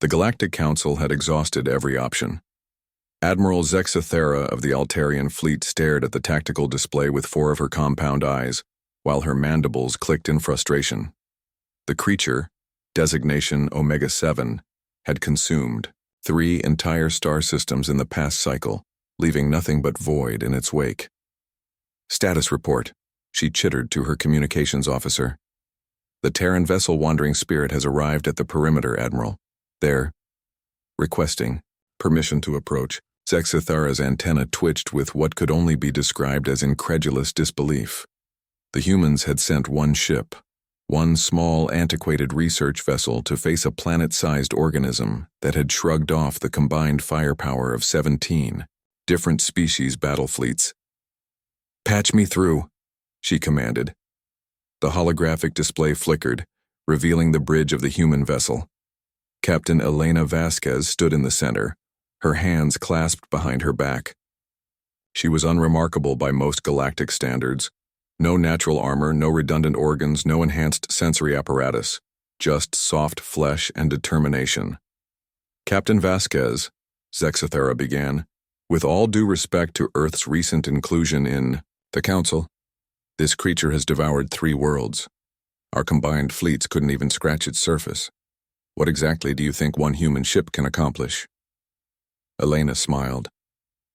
The Galactic Council had exhausted every option. Admiral Zexathera of the Altarian fleet stared at the tactical display with four of her compound eyes, while her mandibles clicked in frustration. The creature, designation Omega-7, had consumed 3 entire star systems in the past cycle, leaving nothing but void in its wake. Status report, she chittered to her communications officer. The Terran vessel Wandering Spirit has arrived at the perimeter, Admiral. There. Requesting permission to approach. Zexathera's antenna twitched with what could only be described as incredulous disbelief. The humans had sent one ship, one small, antiquated research vessel to face a planet-sized organism that had shrugged off the combined firepower of 17 different species battle fleets. "Patch me through," she commanded. The holographic display flickered, revealing the bridge of the human vessel. Captain Elena Vasquez stood in the center, her hands clasped behind her back. She was unremarkable by most galactic standards. No natural armor, no redundant organs, no enhanced sensory apparatus, just soft flesh and determination. "Captain Vasquez," Zexathera began, "with all due respect to Earth's recent inclusion in the Council, this creature has devoured 3 worlds. Our combined fleets couldn't even scratch its surface. What exactly do you think one human ship can accomplish?" Elena smiled,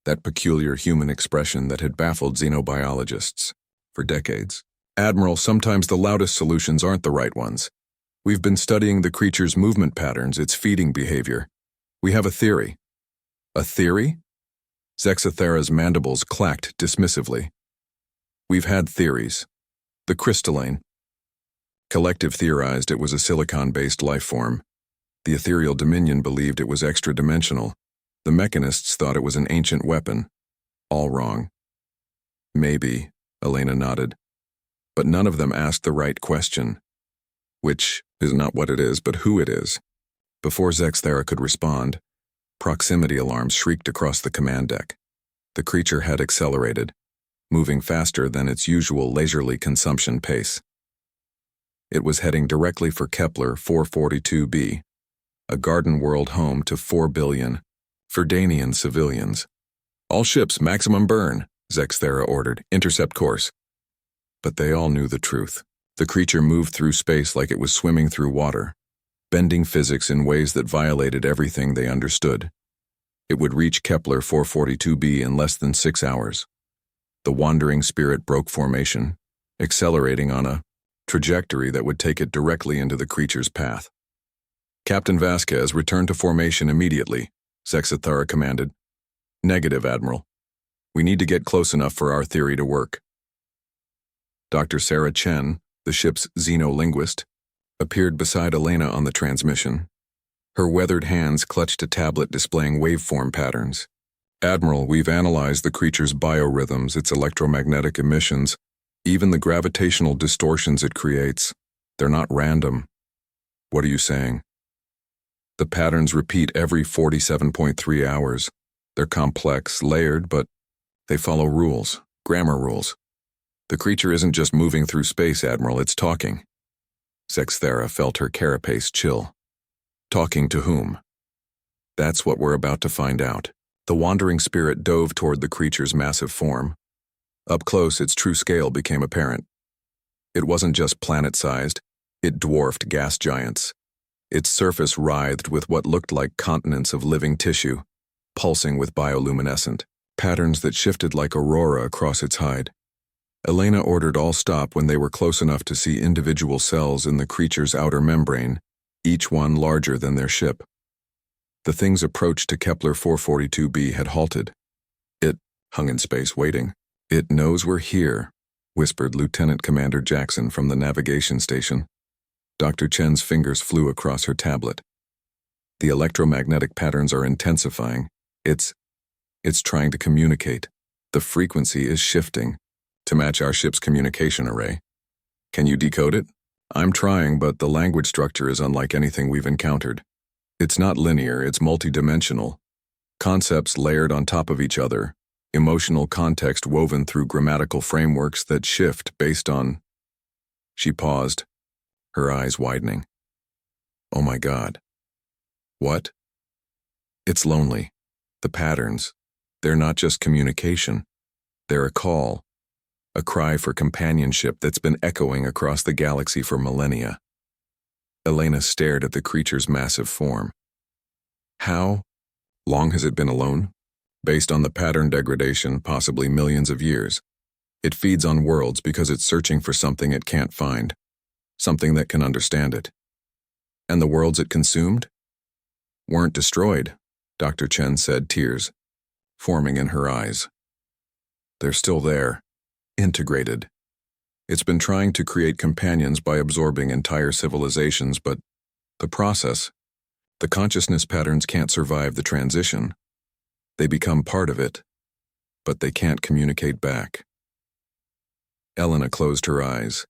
that peculiar human expression that had baffled xenobiologists for decades. "Admiral, sometimes the loudest solutions aren't the right ones. We've been studying the creature's movement patterns, its feeding behavior. We have a theory." "A theory?" Zexathera's mandibles clacked dismissively. "We've had theories. The crystalline. Collective theorized it was a silicon-based life form. The ethereal dominion believed it was extra-dimensional. The mechanists thought it was an ancient weapon. All wrong." "Maybe," Elena nodded. "But none of them asked the right question. Which is not what it is, but who it is." Before Zexathera could respond, proximity alarms shrieked across the command deck. The creature had accelerated, moving faster than its usual leisurely consumption pace. It was heading directly for Kepler 442b, a garden world home to 4 billion Ferdanian civilians. "All ships, maximum burn," Zexathera ordered. "Intercept course." But they all knew the truth. The creature moved through space like it was swimming through water, bending physics in ways that violated everything they understood. It would reach Kepler 442b in less than 6 hours. The Wandering Spirit broke formation, accelerating on a trajectory that would take it directly into the creature's path. "Captain Vasquez, return to formation immediately," Zexathera commanded. "Negative, Admiral. We need to get close enough for our theory to work." Dr. Sarah Chen, the ship's xenolinguist, appeared beside Elena on the transmission. Her weathered hands clutched a tablet displaying waveform patterns. "Admiral, we've analyzed the creature's biorhythms, its electromagnetic emissions, even the gravitational distortions it creates. They're not random." "What are you saying?" "The patterns repeat every 47.3 hours. They're complex, layered, but they follow rules, grammar rules. The creature isn't just moving through space, Admiral, it's talking." Zexathera felt her carapace chill. "Talking to whom?" "That's what we're about to find out." The Wandering Spirit dove toward the creature's massive form. Up close, its true scale became apparent. It wasn't just planet-sized, it dwarfed gas giants. Its surface writhed with what looked like continents of living tissue, pulsing with bioluminescent patterns that shifted like aurora across its hide. Elena ordered all stop when they were close enough to see individual cells in the creature's outer membrane, each one larger than their ship. The thing's approach to Kepler 442b had halted. It hung in space waiting. "It knows we're here," whispered Lieutenant Commander Jackson from the navigation station. Dr. Chen's fingers flew across her tablet. "The electromagnetic patterns are intensifying. It's trying to communicate. The frequency is shifting to match our ship's communication array. Can you decode it?" "I'm trying, but the language structure is unlike anything we've encountered. It's not linear, it's multidimensional. Concepts layered on top of each other, emotional context woven through grammatical frameworks that shift based on..." She paused, her eyes widening. "Oh my God." What? It's lonely. The patterns. They're not just communication. They're a call. A cry for companionship that's been echoing across the galaxy for millennia. Elena stared at the creature's massive form. How long has it been alone? Based on the pattern degradation, possibly millions of years. It feeds on worlds because it's searching for something it can't find, something that can understand it. And the worlds it consumed? Weren't destroyed, Dr. Chen said, tears forming in her eyes. They're still there, integrated. It's been trying to create companions by absorbing entire civilizations, but the process, the consciousness patterns can't survive the transition. They become part of it, but they can't communicate back. Elena closed her eyes,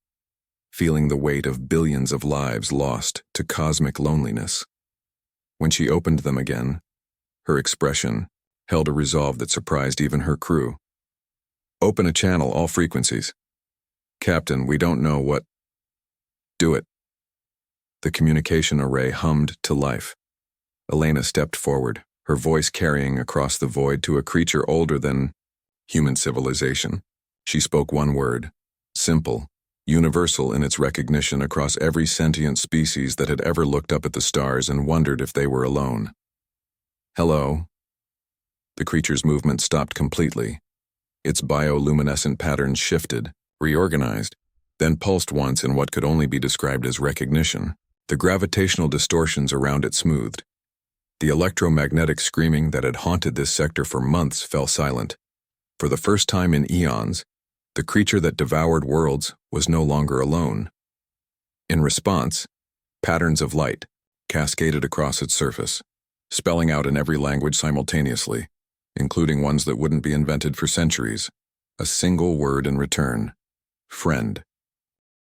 feeling the weight of billions of lives lost to cosmic loneliness. When she opened them again, her expression held a resolve that surprised even her crew. Open a channel, all frequencies. Captain, we don't know what. Do it. The communication array hummed to life. Elena stepped forward, her voice carrying across the void to a creature older than human civilization. She spoke one word, simple, universal in its recognition across every sentient species that had ever looked up at the stars and wondered if they were alone. Hello. The creature's movement stopped completely. Its bioluminescent patterns shifted, reorganized, then pulsed once in what could only be described as recognition. The gravitational distortions around it smoothed. The electromagnetic screaming that had haunted this sector for months fell silent. For the first time in eons, the creature that devoured worlds was no longer alone. In response, patterns of light cascaded across its surface, spelling out in every language simultaneously, including ones that wouldn't be invented for centuries. A single word in return: friend.